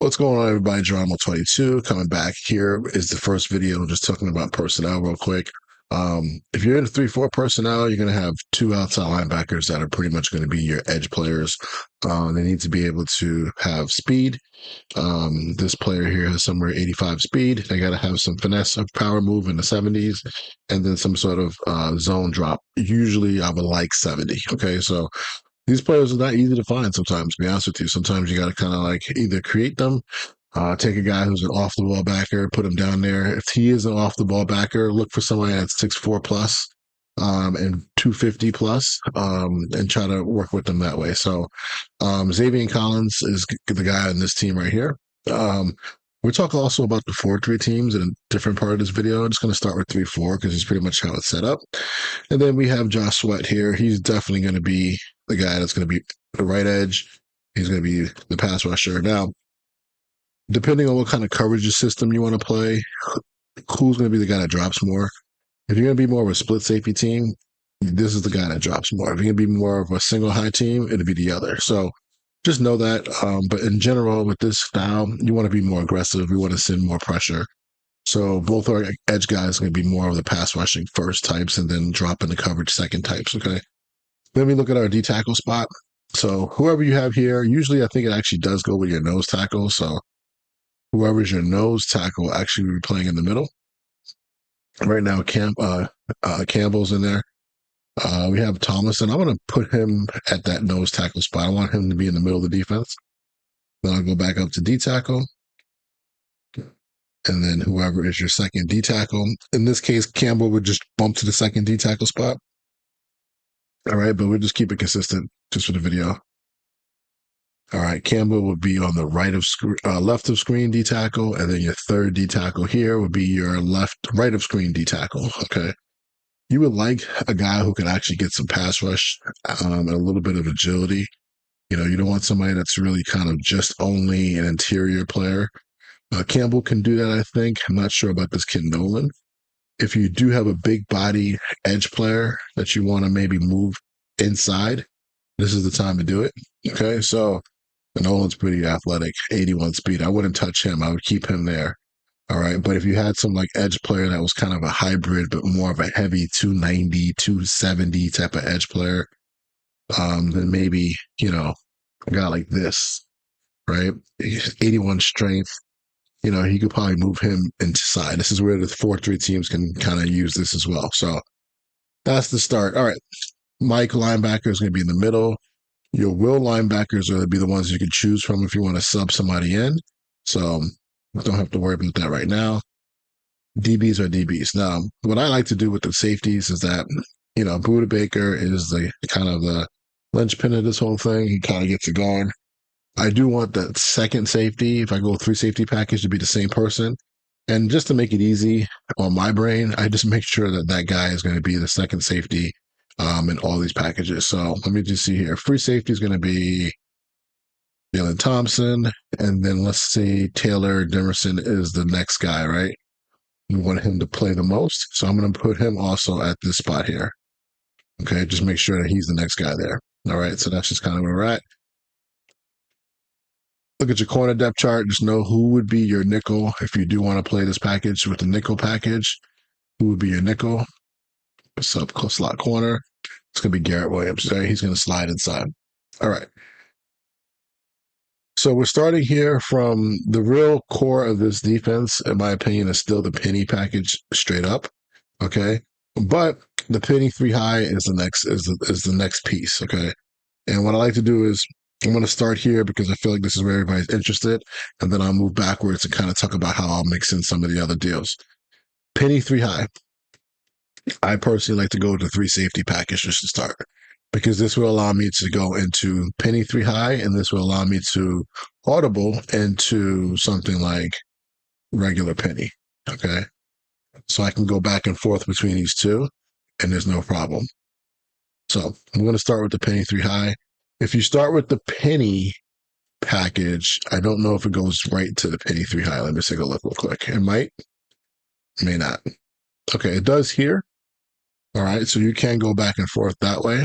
What's going on, everybody? Geronimo 22 coming back. Here is the first video, just talking about personnel real quick. If you're in a 3-4 personnel, you're going to have two outside linebackers that are pretty much going to be your edge players. They need to be able to have speed. This player here has somewhere 85 speed. They got to have some finesse of power move in the 70s, and then some sort of zone drop. Usually, I would like 70. Okay, so these players are not easy to find sometimes, to be honest with you. Sometimes you got to kind of like either create them, take a guy who's an off the ball backer, put him down there. If he is an off the ball backer, look for somebody that's 6'4" plus, and 250 plus, and try to work with them that way. So, Xavier Collins is the guy on this team right here. We're talking also about the 4-3 teams in a different part of this video. I'm just going to start with 3-4 because it's pretty much how it's set up. And then we have Josh Sweat here. He's definitely going to be the guy that's going to be the right edge. He's going to be the pass rusher. Now, depending on what kind of coverage system you want to play, who's going to be the guy that drops more? If you're going to be more of a split safety team, this is the guy that drops more. If you're going to be more of a single high team, it'll be the other. So just know that. But in general, with this style, you want to be more aggressive. We want to send more pressure. So both our edge guys are going to be more of the pass rushing first types and then dropping the coverage second types. Okay. Then we look at our D tackle spot. So whoever you have here, usually I think it actually does go with your nose tackle. So whoever's your nose tackle actually will be playing in the middle. Right now, Campbell's in there. We have Thomas, and I'm going to put him at that nose tackle spot. I want him to be in the middle of the defense. Then I'll go back up to D tackle. And then whoever is your second D tackle. In this case, Campbell would just bump to the second D tackle spot. All right, but we'll just keep it consistent just for the video. All right, Campbell would be on the left of screen D tackle, and then your third D tackle here would be your right of screen D tackle. Okay, you would like a guy who can actually get some pass rush and a little bit of agility. You know, you don't want somebody that's really kind of just only an interior player. Campbell can do that, I think. I'm not sure about this kid Nolan. If you do have a big body edge player that you want to maybe move inside, this is the time to do it. Okay, so Nolan's pretty athletic, 81 speed. I wouldn't touch him. I would keep him there. All right, but if you had some like edge player that was kind of a hybrid, but more of a heavy 290, 270 type of edge player, then maybe, a guy like this, right? 81 strength. He could probably move him inside. This is where the 4-3 teams can kind of use this as well. So that's the start. All right. Mike linebacker is going to be in the middle. Your will linebackers are going to be the ones you can choose from if you want to sub somebody in. So don't have to worry about that right now. DBs are DBs. Now, what I like to do with the safeties is that, Buda Baker is the kind of the linchpin of this whole thing. He kind of gets it going. I do want that second safety, if I go 3 safety package, to be the same person. And just to make it easy on my brain, I just make sure that that guy is going to be the second safety in all these packages. So let me just see here. Free safety is going to be Jalen Thompson. And then let's see, Taylor Demerson is the next guy, right? We want him to play the most. So I'm going to put him also at this spot here. Okay, just make sure that he's the next guy there. All right, so that's just kind of where we're at. Look at your corner depth chart. Just know who would be your nickel if you do want to play this package with the nickel package. Who would be your nickel? Sub slot corner. It's going to be Garrett Williams. Right? He's going to slide inside. All right. So we're starting here from the real core of this defense, in my opinion, is still the penny package straight up. Okay. But the penny 3 high is the next piece. Okay. And what I like to do is I'm going to start here because I feel like this is where everybody's interested. And then I'll move backwards and kind of talk about how I'll mix in some of the other deals. Penny 3 high. I personally like to go with the 3 safety package just to start because this will allow me to go into penny 3 high, and this will allow me to audible into something like regular penny. Okay. So I can go back and forth between these two and there's no problem. So I'm going to start with the penny 3 high. If you start with the penny package, I don't know if it goes right to the penny 3 high. Let me take a look real quick. It might, may not. Okay, it does here. All right, so you can go back and forth that way.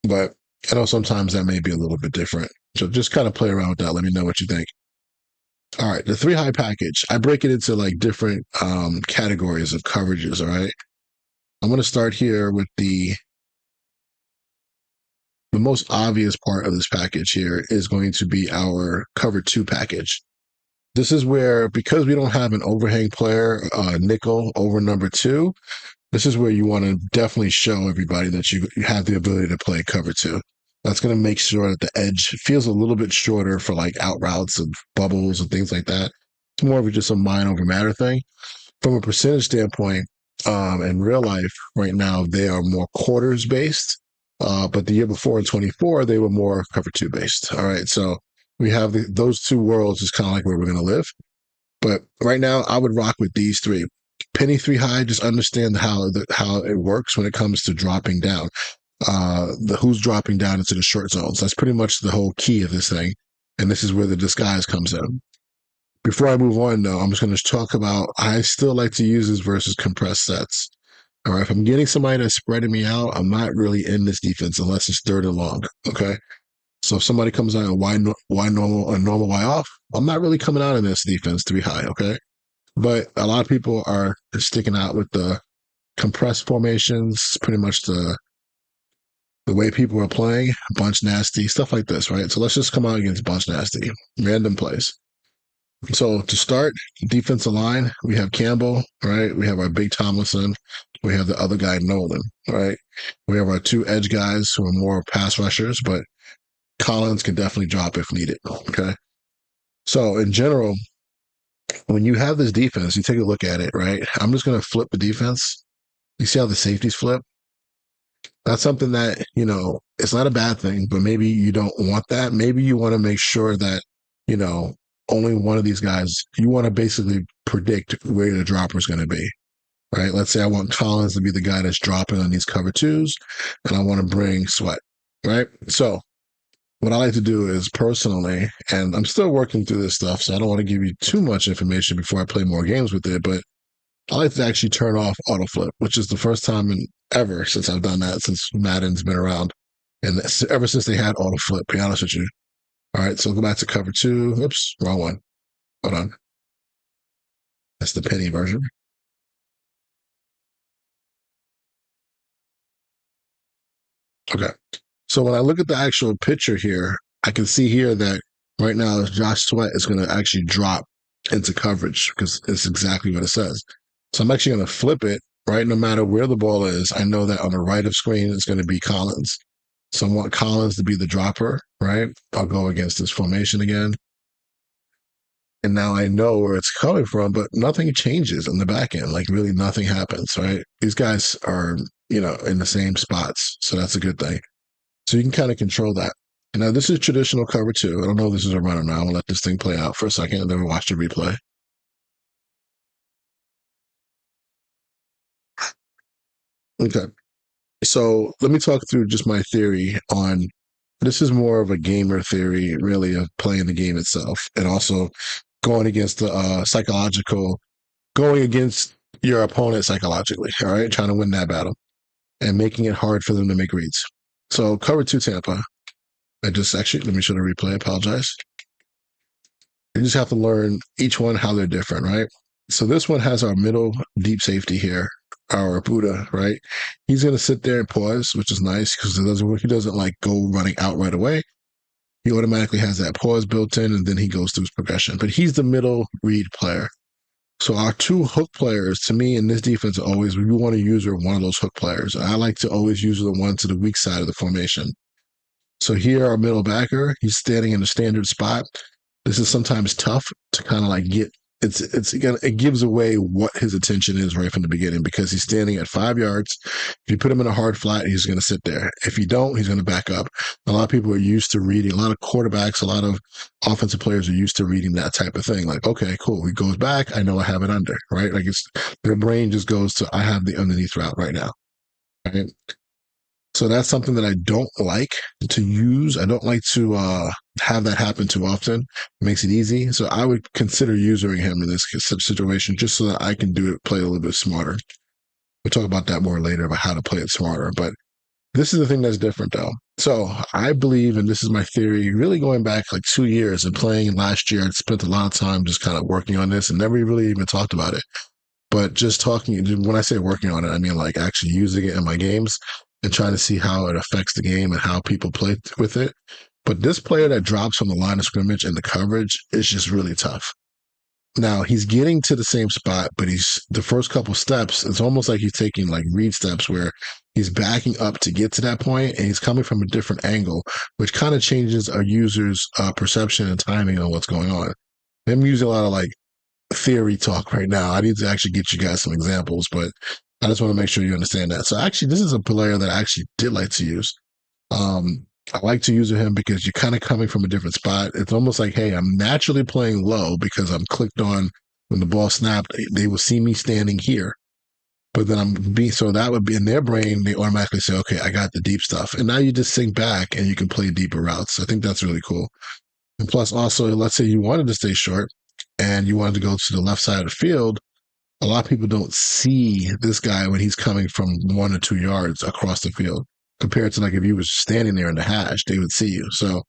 But I know sometimes that may be a little bit different. So just kind of play around with that. Let me know what you think. All right, the three high package. I break it into like different categories of coverages. All right, I'm going to start here with the most obvious part of this package here is going to be our cover two package. This is where, because we don't have an overhang player, nickel over number two, this is where you want to definitely show everybody that you have the ability to play cover two. That's going to make sure that the edge feels a little bit shorter for like out routes and bubbles and things like that. It's more of a, just a mind over matter thing. From a percentage standpoint, in real life right now, they are more quarters based. But the year before in 24, they were more cover two based. All right. So we have those two worlds is kind of like where we're going to live. But right now, I would rock with these three. Penny three high, just understand how it works when it comes to dropping down. The who's dropping down into the short zones. That's pretty much the whole key of this thing. And this is where the disguise comes in. Before I move on, though, I'm just going to talk about I still like to use this versus compressed sets. All right, if I'm getting somebody that's spreading me out, I'm not really in this defense unless it's third and long. Okay, so if somebody comes out and why normal or normal why off, I'm not really coming out in this defense three high. Okay, but a lot of people are sticking out with the compressed formations, pretty much the way people are playing, bunch nasty, stuff like this, right? So let's just come out against bunch nasty, random plays. So to start, defensive line, we have Campbell, right? We have our big Tomlinson. We have the other guy, Nolan, right? We have our two edge guys who are more pass rushers, but Collins can definitely drop if needed. Okay. So in general, when you have this defense, you take a look at it, right? I'm just going to flip the defense. You see how the safeties flip? That's something that, it's not a bad thing, but maybe you don't want that. Maybe you want to make sure that, you know, only one of these guys, you want to basically predict where the dropper is going to be, right? Let's say I want Collins to be the guy that's dropping on these cover twos, and I want to bring Sweat, right? So what I like to do is personally, and I'm still working through this stuff, so I don't want to give you too much information before I play more games with it, but I like to actually turn off auto flip, which is the first time in ever since I've done that, since Madden's been around. And ever since they had auto flip, to be honest with you. All right, so go back to cover two. Oops, wrong one. Hold on. That's the penny version. Okay. So when I look at the actual picture here, I can see here that right now Josh Sweat is going to actually drop into coverage because it's exactly what it says. So I'm actually going to flip it, right? No matter where the ball is, I know that on the right of screen it's going to be Collins. So I want Collins to be the dropper, right? I'll go against this formation again. And now I know where it's coming from, but nothing changes on the back end. Like really nothing happens, right? These guys are, in the same spots. So that's a good thing. So you can kind of control that. And now this is traditional cover two. I don't know if this is a runner now. I'll let this thing play out for a second and then we'll watch the replay. Okay. So let me talk through just my theory on this is more of a gamer theory, really, of playing the game itself and also going against the going against your opponent psychologically, all right, trying to win that battle and making it hard for them to make reads. So cover two Tampa. I just actually, let me show the replay. I apologize. You just have to learn each one how they're different, right? So this one has our middle deep safety here, our Buddha, right? He's going to sit there and pause, which is nice because he doesn't like go running out right away. He automatically has that pause built in, and then he goes through his progression. But he's the middle read player. So our two hook players, to me, in this defense, always we want to use one of those hook players. I like to always use the one to the weak side of the formation. So here, our middle backer, he's standing in a standard spot. This is sometimes tough to kind of like get. It gives away what his attention is right from the beginning because he's standing at 5 yards. If you put him in a hard flat, he's going to sit there. If you don't, he's going to back up. A lot of people are used to reading. A lot of quarterbacks, a lot of offensive players are used to reading that type of thing. Like, okay, cool. He goes back. I know I have it under, right? Like their brain just goes to, I have the underneath route right now. Right. So that's something that I don't like to use. I don't like to have that happen too often. It makes it easy. So I would consider using him in this situation just so that I can play a little bit smarter. We'll talk about that more later about how to play it smarter. But This is the thing that's different, though. So I believe, and this is my theory, really going back like 2 years and playing last year, I spent a lot of time just kind of working on this and never really even talked about it. But just talking, when I say working on it, I mean like actually using it in my games and trying to see how it affects the game and how people play with it. But this player that drops from the line of scrimmage and the coverage is just really tough. Now he's getting to the same spot, but he's the first couple steps. It's almost like he's taking like read steps where he's backing up to get to that point, and he's coming from a different angle, which kind of changes a user's perception and timing on what's going on. I'm using a lot of like theory talk right now. I need to actually get you guys some examples, but I just want to make sure you understand that. So actually, this is a player that I actually did like to use. I like to use him because you're kind of coming from a different spot. It's almost like, hey, I'm naturally playing low because I'm clicked on when the ball snapped. They will see me standing here, but then I'm being so that would be in their brain. They automatically say, okay, I got the deep stuff, and now you just sink back and you can play deeper routes. I think that's really cool. And plus, also, let's say you wanted to stay short and you wanted to go to the left side of the field. A lot of people don't see this guy when he's coming from 1 or 2 yards across the field compared to like if you were standing there in the hash, they would see you. So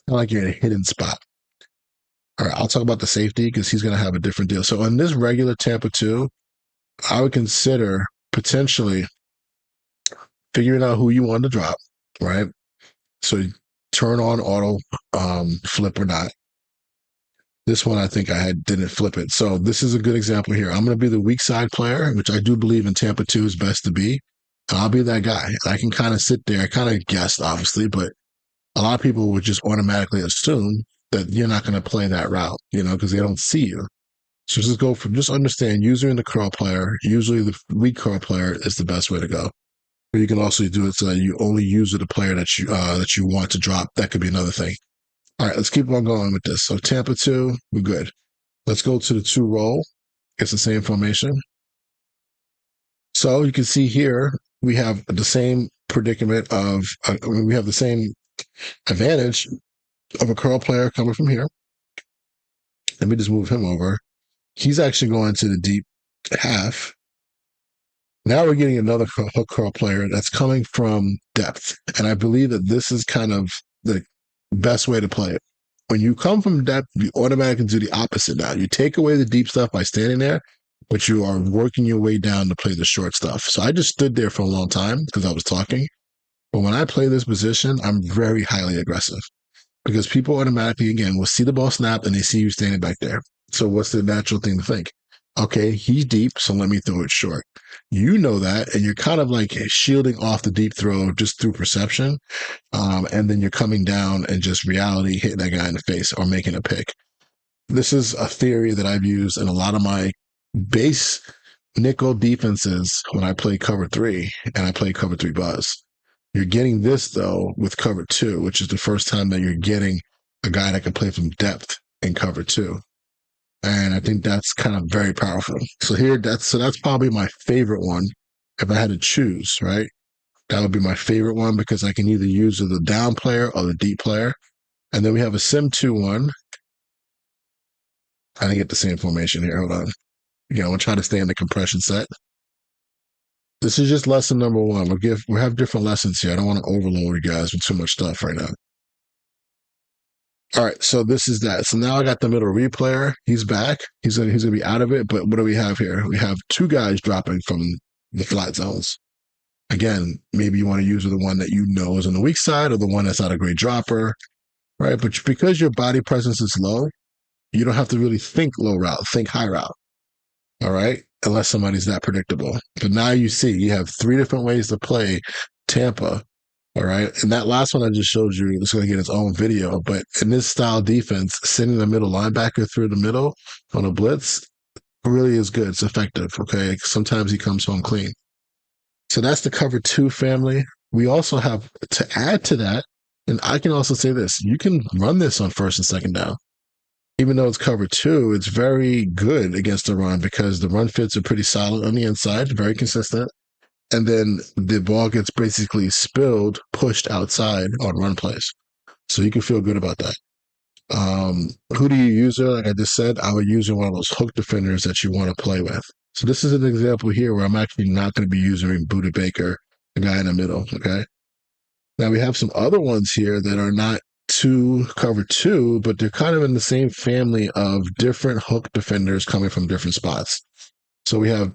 like you're in a hidden spot. All right, I'll talk about the safety because he's going to have a different deal. So on this regular Tampa 2, I would consider potentially figuring out who you want to drop, right? So turn on auto flip or not. This one, I think didn't flip it. So this is a good example here. I'm going to be the weak side player, which I do believe in Tampa 2 is best to be. And I'll be that guy. I can kind of sit there. I kind of guessed, obviously, but a lot of people would just automatically assume that you're not going to play that route, because they don't see you. So just understand, usually in the curl player, usually the weak curl player is the best way to go. But you can also do it so that you only use the player that you want to drop. That could be another thing. All right, let's keep on going with this. So Tampa 2, we're good. Let's go to the 2 roll. It's the same formation. So you can see here, we have the same predicament we have the same advantage of a curl player coming from here. Let me just move him over. He's actually going to the deep half. Now we're getting another hook curl player that's coming from depth. And I believe that this is kind of the best way to play it. When you come from depth, you automatically do the opposite now. You take away the deep stuff by standing there, but you are working your way down to play the short stuff. So I just stood there for a long time because I was talking. But when I play this position, I'm very highly aggressive because people automatically, again, will see the ball snap and they see you standing back there. So what's the natural thing to think? Okay, he's deep, so let me throw it short. You know that, and you're kind of like shielding off the deep throw just through perception. And then you're coming down and just reality hitting that guy in the face or making a pick. This is a theory that I've used in a lot of my base nickel defenses when I play cover 3 and I play cover 3 buzz. You're getting this, though, with cover 2, which is the first time that you're getting a guy that can play from depth in cover 2. And I think that's kind of very powerful. So that's probably my favorite one if I had to choose, right? That would be my favorite one because I can either use the down player or the deep player. And then we have a Sim 2 one. I didn't get the same formation here. Hold on. We'll try to stay in the compression set. This is just lesson number 1. We have different lessons here. I don't want to overload you guys with too much stuff right now. All right, so this is that. So now I got the middle read player. He's back. He's gonna be out of it. But what do we have here? We have 2 guys dropping from the flat zones. Again, maybe you want to use the one that you know is on the weak side or the one that's not a great dropper, right? But because your body presence is low, you don't have to really think low route, think high route. All right, unless somebody's that predictable. But now you see you have 3 different ways to play Tampa. All right. And that last one I just showed you is going to get its own video. But in this style defense, sending the middle linebacker through the middle on a blitz really is good. It's effective. Okay. Sometimes he comes home clean. So that's the cover 2 family. We also have to add to that. And I can also say this, you can run this on first and second down. Even though it's cover 2, it's very good against the run because the run fits are pretty solid on the inside, very consistent. And then the ball gets basically pushed outside on run plays. So you can feel good about that. Who do you use there? Like I just said, I would use one of those hook defenders that you want to play with. So this is an example here where I'm actually not going to be using Buda Baker, the guy in the middle, okay? Now we have some other ones here that are not two cover two, but they're kind of in the same family of different hook defenders coming from different spots. So we have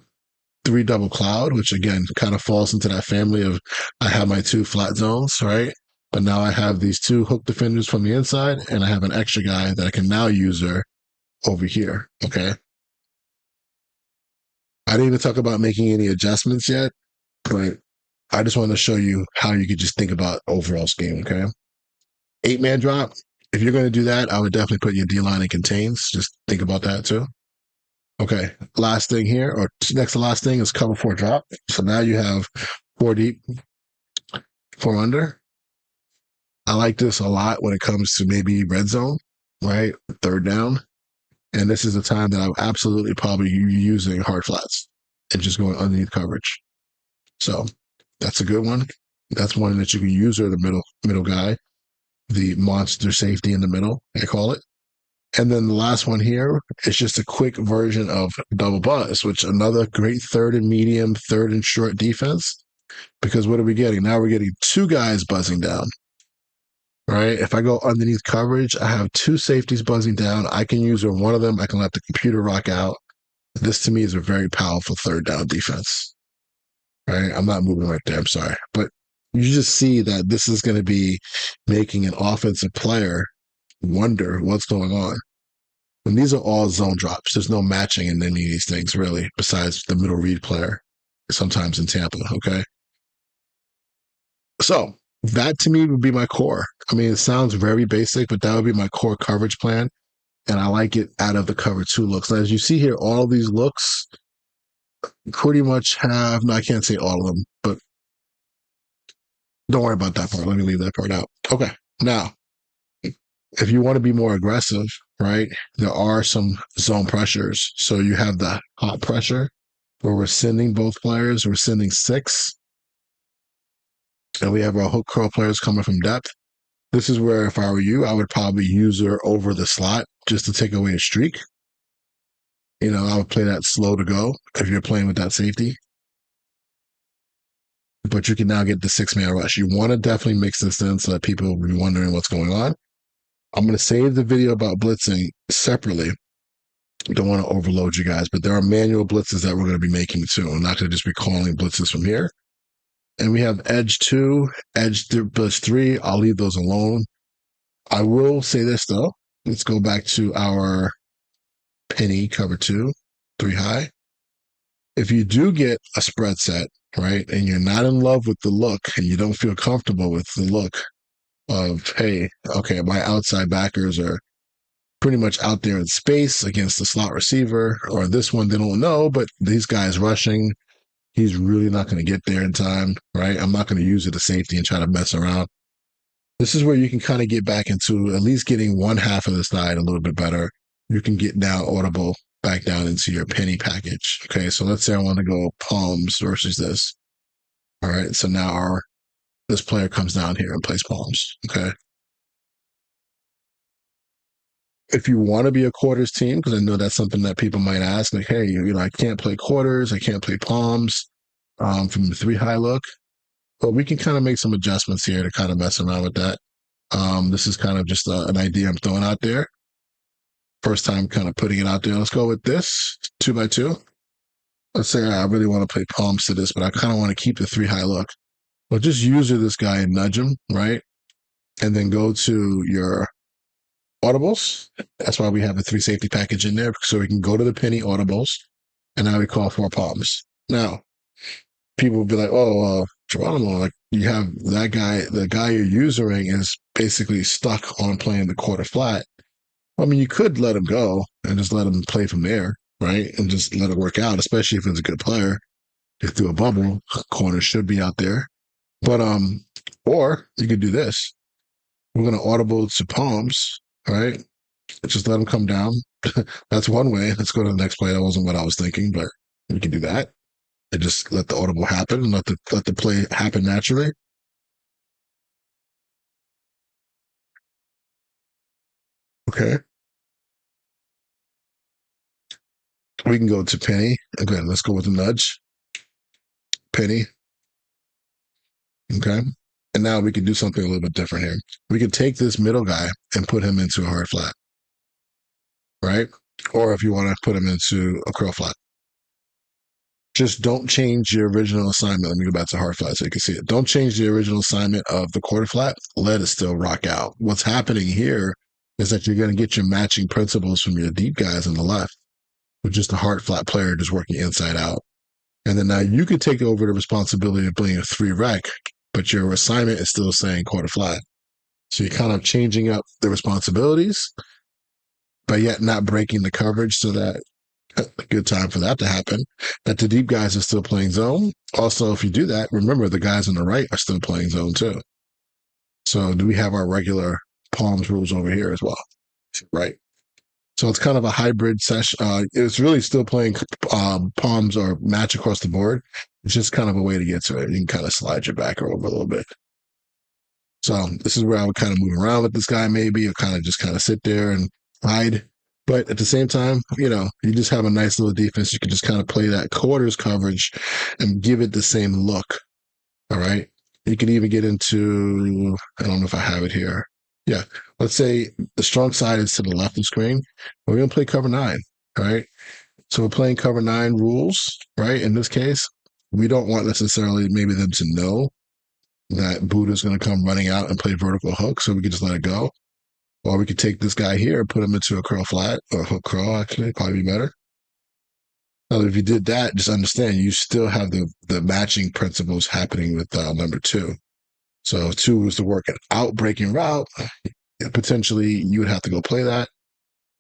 three double cloud, which again kind of falls into that family of I have my two flat zones, right? But now I have these two hook defenders from the inside, and I have an extra guy that I can now use her over here. Okay. I didn't even talk about making any adjustments yet, but I just want to show you how you could just think about overall scheme. Okay. 8-man drop. If you're going to do that, I would definitely put your D line in contains. Just think about that too. Okay. Last thing here, or next to last thing is cover four drop. So now you have four deep, four under. I like this a lot when it comes to maybe red zone, right? Third down. And this is the time that I would absolutely probably using hard flats and just going underneath coverage. So that's a good one. That's one that you can use, or the middle guy, the monster safety in the middle, I call it. And then the last one here is just a quick version of double buzz, which another great third and medium, third and short defense. Because what are we getting? Now we're getting two guys buzzing down, right? If I go underneath coverage, I have two safeties buzzing down. I can use one of them. I can let the computer rock out. This to me is a very powerful third down defense, right? I'm not moving right there. I'm sorry. But you just see that this is going to be making an offensive player wonder what's going on. And these are all zone drops. There's no matching in any of these things, really, besides the middle read player, sometimes in Tampa. Okay. So that to me would be my core. I mean, it sounds very basic, but that would be my core coverage plan. And I like it out of the cover two looks. Now, as you see here, all these looks pretty much have, no, I can't say all of them, but don't worry about that part. Let me leave that part out. Okay. Now, if you want to be more aggressive, right, there are some zone pressures. So you have the hot pressure where we're sending both players, we're sending six, and we have our hook curl players coming from depth. This is where, if I were you, I would probably use her over the slot just to take away a streak. You know, I would play that slow to go if you're playing with that safety. But you can now get the 6-man rush. You want to definitely mix this in so that people will be wondering what's going on. I'm going to save the video about blitzing separately. Don't want to overload you guys, but there are manual blitzes that we're going to be making too. I'm not going to just be calling blitzes from here. And we have edge 2, blitz 3. I'll leave those alone. I will say this though. Let's go back to our penny cover 2, 3 high. If you do get a spread set, right, and you're not in love with the look and you don't feel comfortable with the look of, hey, okay, my outside backers are pretty much out there in space against the slot receiver, or this one, they don't know, but these guys rushing, he's really not going to get there in time, right? I'm not going to use it as safety and try to mess around. This is where you can kind of get back into at least getting one half of the side a little bit better. You can get now audible back down into your penny package. Okay, so let's say I want to go palms versus this. All right, so now this player comes down here and plays palms. Okay. If you want to be a quarters team, because I know that's something that people might ask, like, hey, you know, I can't play quarters, I can't play palms from the 3 high look. But we can kind of make some adjustments here to kind of mess around with that. This is kind of just an idea I'm throwing out there. First time kind of putting it out there. Let's go with this 2x2. Let's say I really want to play palms to this, but I kind of want to keep the 3 high look. Well, just user this guy and nudge him, right? And then go to your audibles. That's why we have the 3 safety package in there, so we can go to the penny audibles, and now we call 4 palms. Now, people will be like, oh, Geronimo, like you have that guy, the guy you're using is basically stuck on playing the quarter flat. I mean, you could let him go and just let him play from there, right? And just let it work out, especially if it's a good player. If through a bubble, corner should be out there. But or you could do this. We're gonna audible to palms, right? Just let him come down. That's one way. Let's go to the next play. That wasn't what I was thinking, but we can do that. And just let the audible happen and let the play happen naturally. Okay. We can go to penny. Again, let's go with the nudge. Penny. Okay. And now we can do something a little bit different here. We can take this middle guy and put him into a hard flat, right? Or if you want to put him into a curl flat. Just don't change your original assignment. Let me go back to hard flat so you can see it. Don't change the original assignment of the quarter flat. Let it still rock out. What's happening here is that you're going to get your matching principles from your deep guys on the left, with just a hard flat player just working inside out. And then now you could take over the responsibility of playing a 3-rec, but your assignment is still saying quarter flat. So you're kind of changing up the responsibilities, but yet not breaking the coverage so that a good time for that to happen, that the deep guys are still playing zone. Also, if you do that, remember the guys on the right are still playing zone too. So do we have our regular palms rules over here as well? Right. So it's kind of a hybrid session. It's really still playing palms or match across the board. It's just kind of a way to get to it. You can kind of slide your backer over a little bit. So this is where I would kind of move around with this guy maybe, or kind of sit there and hide. But at the same time, you just have a nice little defense. You can just kind of play that quarters coverage and give it the same look. All right. You can even get into, I don't know if I have it here. Yeah. Let's say the strong side is to the left of the screen. We're going to play cover 9. All right. So we're playing cover 9 rules, right? In this case, we don't want necessarily maybe them to know that Buddha's going to come running out and play vertical hook. So we can just let it go. Or we could take this guy here and put him into a curl flat, or hook curl, actually, probably be better. Now, if you did that, just understand you still have the matching principles happening with number 2. So 2 was to work an out breaking route. Potentially, you would have to go play that.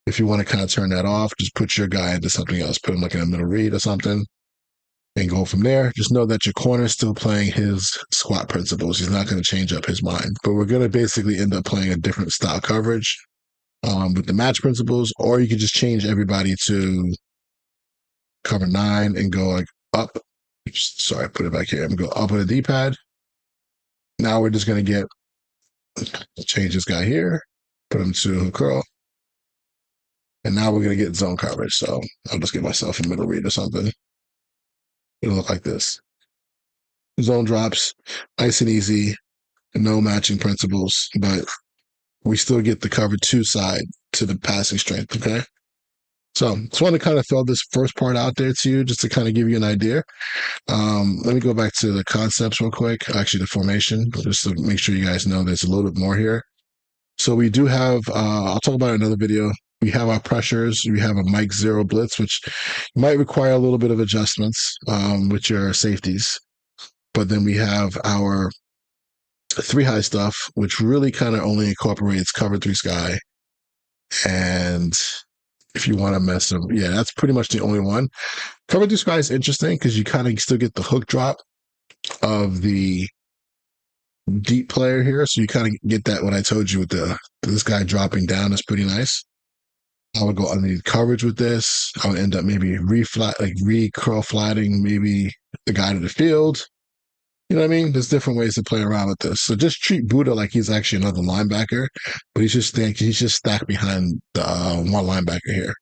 If you want to kind of turn that off, just put your guy into something else. Put him like in a middle read or something and go from there. Just know that your corner is still playing his squat principles. He's not going to change up his mind. But we're going to basically end up playing a different style coverage with the match principles, or you could just change everybody to cover 9 and go like up. Sorry, put it back here. I'm going to go up on the D-pad. Now we're just going to change this guy here, put him to a curl. And now we're going to get zone coverage. So I'll just get myself a middle read or something. It'll look like this. Zone drops, nice and easy, no matching principles, but we still get the cover 2 side to the passing strength, okay? So just want to kind of throw this first part out there to you just to kind of give you an idea. Let me go back to the concepts real quick, actually the formation, just to make sure you guys know there's a little bit more here. So we do have, I'll talk about another video. We have our pressures. We have a Mike 0 blitz, which might require a little bit of adjustments with your safeties. But then we have our 3 high stuff, which really kind of only incorporates cover 3 sky. And if you want to mess them, yeah, that's pretty much the only one. Cover 3 sky is interesting because you kind of still get the hook drop of the deep player here. So you kind of get that, what I told you with this guy dropping down is pretty nice. I would go underneath coverage with this. I would end up maybe re-curl flatting maybe the guy to the field. You know what I mean? There's different ways to play around with this. So just treat Buddha like he's actually another linebacker, but he's just stacked behind the one linebacker here.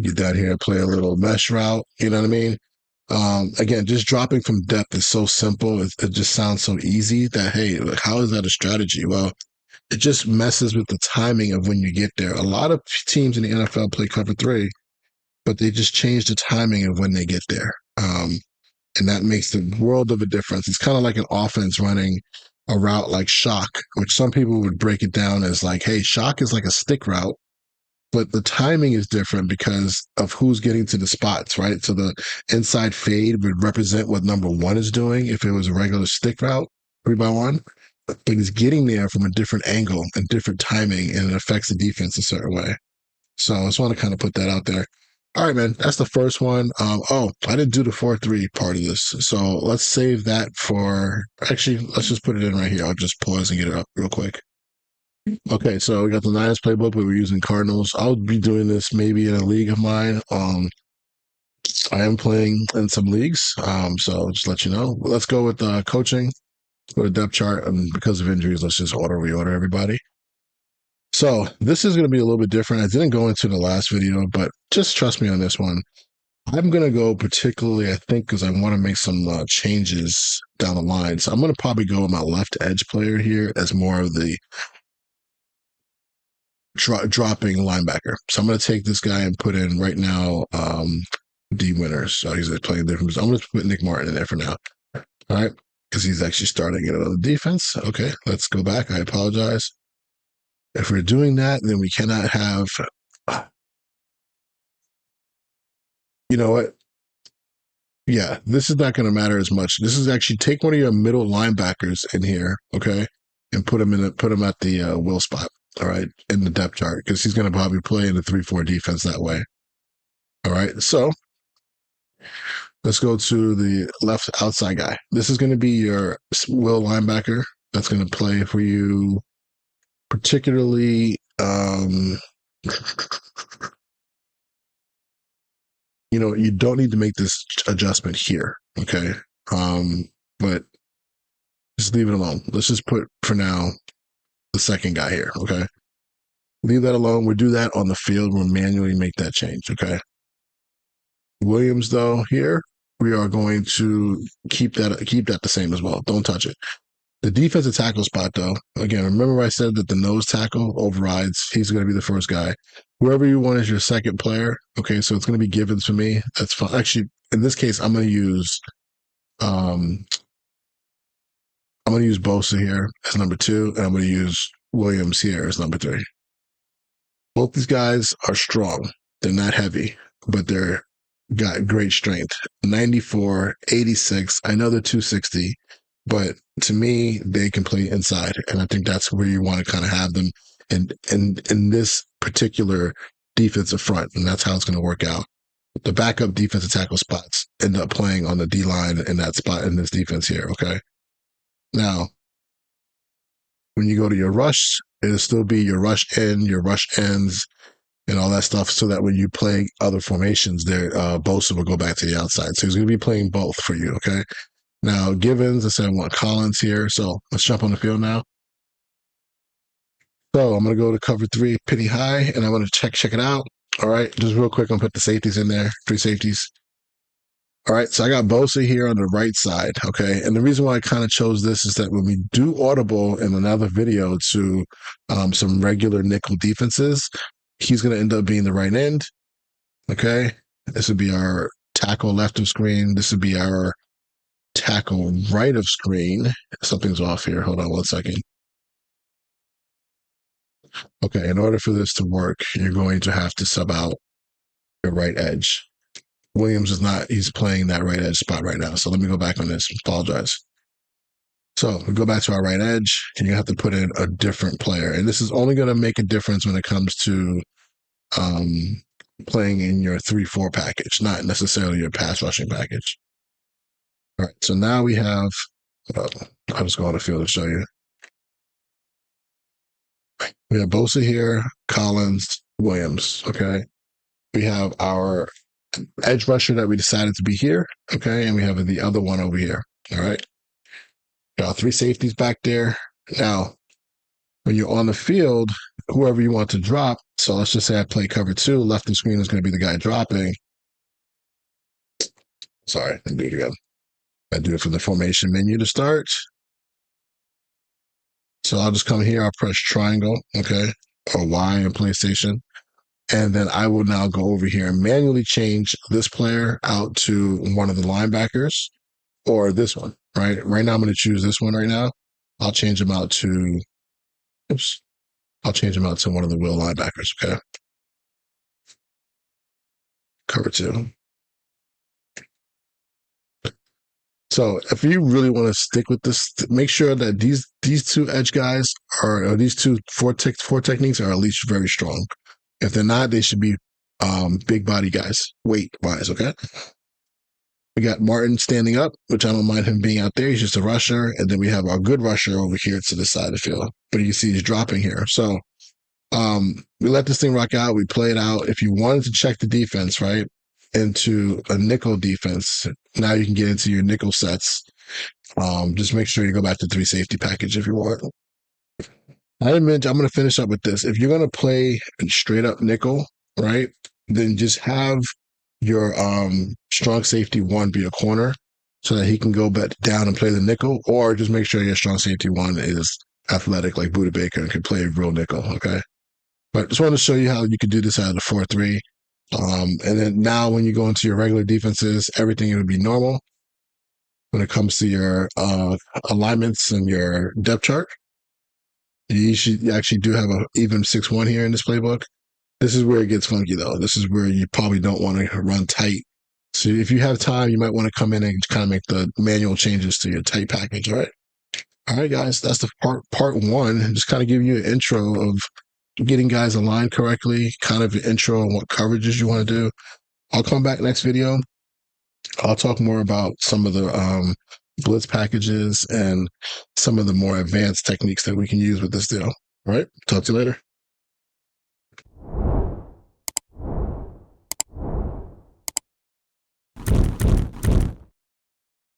Get down here and play a little mesh route. You know what I mean? Again, just dropping from depth is so simple. It just sounds so easy that, hey, how is that a strategy? Well, it just messes with the timing of when you get there. A lot of teams in the NFL play cover 3, but they just change the timing of when they get there. And that makes the world of a difference. It's kind of like an offense running a route like shock, which some people would break it down as like, hey, shock is like a stick route, but the timing is different because of who's getting to the spots, right? So the inside fade would represent what number 1 is doing if it was a regular stick route, 3x1. But he's getting there from a different angle and different timing, and it affects the defense a certain way. So I just want to kind of put that out there. All right, man, that's the first one. I didn't do the 4-3 part of this. So let's save that for, actually, let's just put it in right here. I'll just pause and get it up real quick. Okay, so we got the Niners playbook, but we're using Cardinals. I'll be doing this maybe in a league of mine. I am playing in some leagues, so just let you know. Let's go with coaching. Go to depth chart, and because of injuries, let's just reorder everybody. So this is going to be a little bit different. I didn't go into the last video, but just trust me on this one. I'm going to go particularly, I think, because I want to make some changes down the line. So I'm going to probably go with my left edge player here as more of the dropping linebacker. So I'm going to take this guy and put in right now D Winners. So he's playing different. I'm going to put Nick Martin in there for now. All right. Because he's actually starting in another defense. Okay. Let's go back. I apologize. If we're doing that, then we cannot have. You know what? Yeah, this is not going to matter as much. This is actually take one of your middle linebackers in here, okay, and put him at the will spot, all right, in the depth chart because he's going to probably play in the 3-4 defense that way. All right, so let's go to the left outside guy. This is going to be your will linebacker that's going to play for you, particularly. You don't need to make this adjustment here, okay? But just leave it alone. Let's just put for now the second guy here, okay? Leave that alone. We'll do that on the field. We'll manually make that change, okay? Williams, though, here we are going to keep that the same as well. Don't touch it. The defensive tackle spot, though, again, remember I said that the nose tackle overrides. He's going to be the first guy. Whoever you want as your second player, okay, so it's going to be Givens for me. That's fine. Actually, in this case, I'm going to use Bosa here as number 2, and I'm going to use Williams here as number 3. Both these guys are strong. They're not heavy, but they're got great strength. 94, 86. I know they're 260, but to me, they can play inside, and I think that's where you want to kind of have them in this particular defensive front, and that's how it's going to work out. The backup defensive tackle spots end up playing on the D line in that spot in this defense here. Okay, now when you go to your rush, it'll still be your rush in, your rush ends, and all that stuff, so that when you play other formations, there Bosa will go back to the outside. So he's going to be playing both for you. Okay. Now Givens, I said I want Collins here, so let's jump on the field now. So I'm going to go to cover 3, penny high, and I'm going to check it out. All right, just real quick, I'm going to put the safeties in there, 3 safeties. All right, so I got Bosa here on the right side, okay? And the reason why I kind of chose this is that when we do audible in another video to some regular nickel defenses, he's going to end up being the right end, okay? This would be our tackle left of screen. This would be our tackle right of screen. Something's off here. Hold on one second. Okay, in order for this to work, you're going to have to sub out your right edge. Williams is not, he's playing that right edge spot right now. So let me go back on this. Apologize. So we go back to our right edge, and you have to put in a different player. And this is only going to make a difference when it comes to playing in your 3-4 package, not necessarily your pass rushing package. All right, so now we have, I'll just go on the field and show you. We have Bosa here, Collins, Williams, okay? We have our edge rusher that we decided to be here, okay? And we have the other one over here, all right? Got 3 safeties back there. Now, when you're on the field, whoever you want to drop, so let's just say I play cover 2, left of screen is going to be the guy dropping. Sorry, let me do it again. I do it from the formation menu to start. So I'll just come here, I'll press triangle, okay, or Y in PlayStation. And then I will now go over here and manually change this player out to one of the linebackers or this one, right? Right now I'm going to choose this one right now. I'll change him out to, I'll change him out to one of the will linebackers, okay? Cover 2. So if you really want to stick with this, make sure that these 2 edge guys or these 2 four techniques are at least very strong. If they're not, they should be big body guys, weight wise, okay? We got Martin standing up, which I don't mind him being out there. He's just a rusher. And then we have our good rusher over here to the side of the field. But you can see he's dropping here. So we let this thing rock out. We play it out. If you wanted to check the defense, right, into a nickel defense, now you can get into your nickel sets. Just make sure you go back to 3 safety package if you want. I'm going to finish up with this. If you're going to play straight up nickel, right, then just have your strong safety 1 be a corner so that he can go back down and play the nickel, or just make sure your strong safety 1 is athletic like Buda Baker and can play a real nickel. Okay. But just want to show you how you could do this out of the 4-3. And then now when you go into your regular defenses, everything will be normal when it comes to your alignments and your depth chart. You actually do have a even 6-1 here in this playbook. This is where it gets funky, though. This is where you probably don't want to run tight. So if you have time, you might want to come in and kind of make the manual changes to your tight package. All right, guys. That's the part one. Just kind of give you an intro of getting guys aligned correctly, kind of an intro on what coverages you want to do. I'll come back next video. I'll talk more about some of the blitz packages and some of the more advanced techniques that we can use with this deal. All right. Talk to you later.